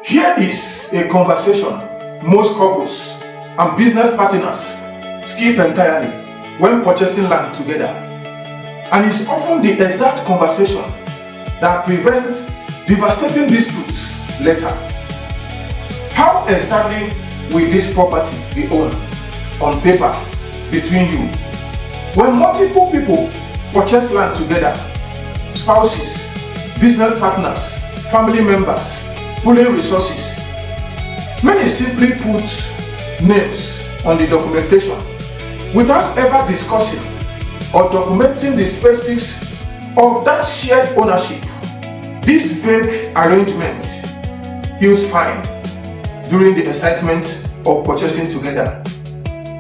Here is a conversation most couples and business partners skip entirely when purchasing land together, and is often the exact conversation that prevents devastating disputes later. How exactly will this property be owned on paper between you? When multiple people purchase land together, spouses, business partners, family members, pooling resources, many simply put names on the documentation without ever discussing or documenting the specifics of that shared ownership. This vague arrangement feels fine during the excitement of purchasing together,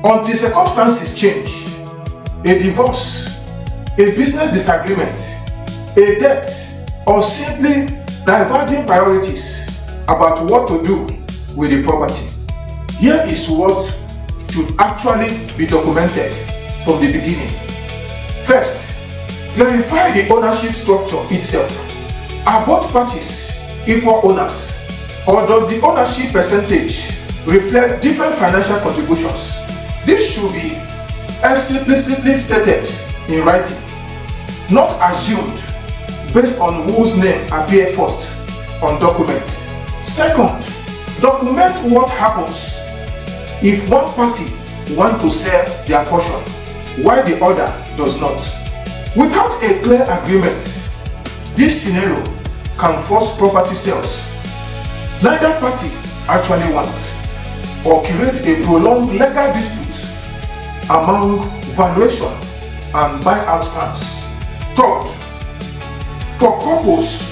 until circumstances change. A divorce, a business disagreement, a debt, or simply diverging priorities about what to do with the property. Here is what should actually be documented from the beginning. First, clarify the ownership structure itself. Are both parties equal owners, or does the ownership percentage reflect different financial contributions? This should be explicitly stated in writing, not assumed based on whose name appears first on document. Second, document what happens if one party wants to sell their portion while the other does not. Without a clear agreement, this scenario can force property sales neither party actually wants, or create a prolonged legal dispute among valuation and buyout plans. Third, for couples,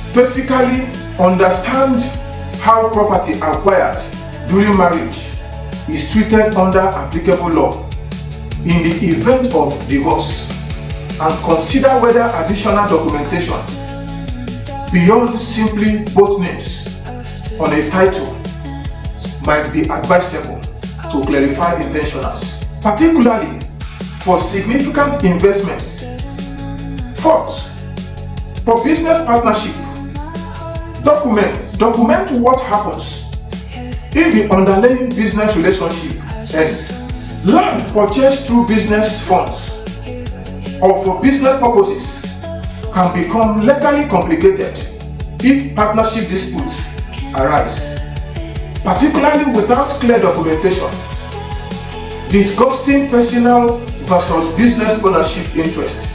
specifically understand how property acquired during marriage is treated under applicable law in the event of divorce, and consider whether additional documentation beyond simply both names on a title might be advisable to clarify intentionals, particularly for significant investments. Fourth, for business partnership, document what happens if the underlying business relationship ends. Land purchased through business funds or for business purposes can become legally complicated if partnership disputes arise, particularly without clear documentation, discussing personal versus business ownership interests.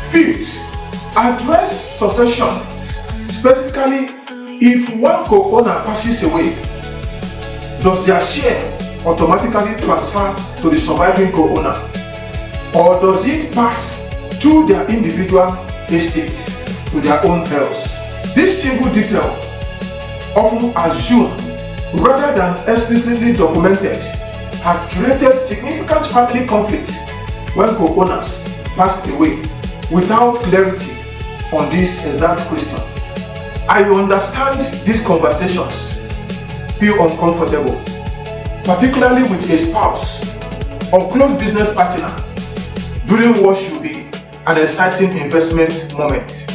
Fifth, address succession, specifically if one co-owner passes away. Does their share automatically transfer to the surviving co-owner, or does it pass through their individual estate to their own heirs? This single detail, often assumed rather than explicitly documented, has created significant family conflict when co-owners passed away without clarity on this exact question. I understand these conversations feel uncomfortable, particularly with a spouse or close business partner during what should be an exciting investment moment.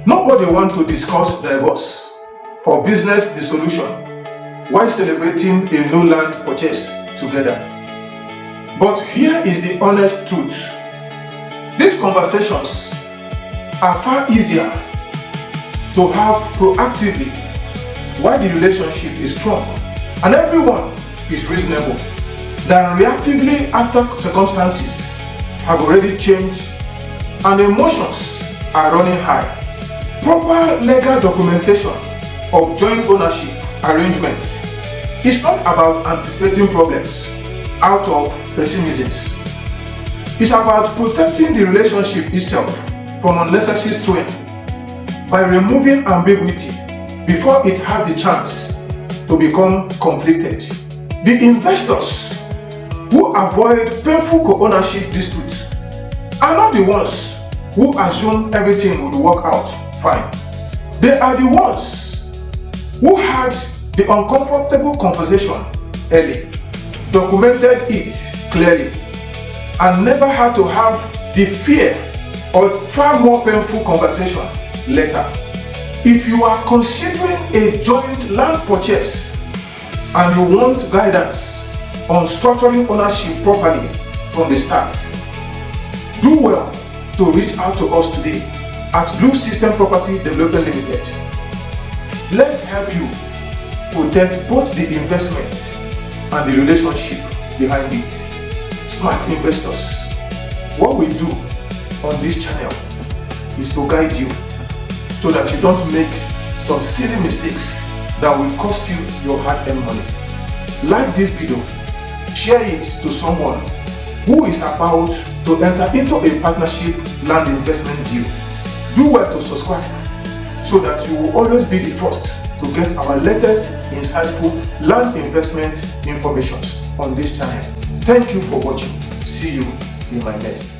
Nobody wants to discuss divorce or business dissolution while celebrating a new land purchase together. But here is the honest truth. These conversations are far easier to have proactively while the relationship is strong and everyone is reasonable, than reactively after circumstances have already changed and emotions are running high. Proper legal documentation of joint ownership arrangements is not about anticipating problems out of pessimism. It's about protecting the relationship itself from unnecessary strain by removing ambiguity before it has the chance to become conflicted. The investors who avoid painful co-ownership disputes are not the ones who assume everything would work out fine. They are the ones who had the uncomfortable conversation early, documented it clearly, and never had to have the fear or far more painful conversation later. If you are considering a joint land purchase and you want guidance on structuring ownership properly from the start, do well to reach out to us today at Bluesystem Property Dev Ltd. Let's help you protect both the investment and the relationship behind it. Smart investors, what we do on this channel is to guide you so that you don't make some silly mistakes that will cost you your hard-earned money. Like this video, share it to someone who is about to enter into a partnership land investment deal. Do well to subscribe so that you will always be the first to get our latest insightful land investment information on this channel. Thank you for watching. See you in my next.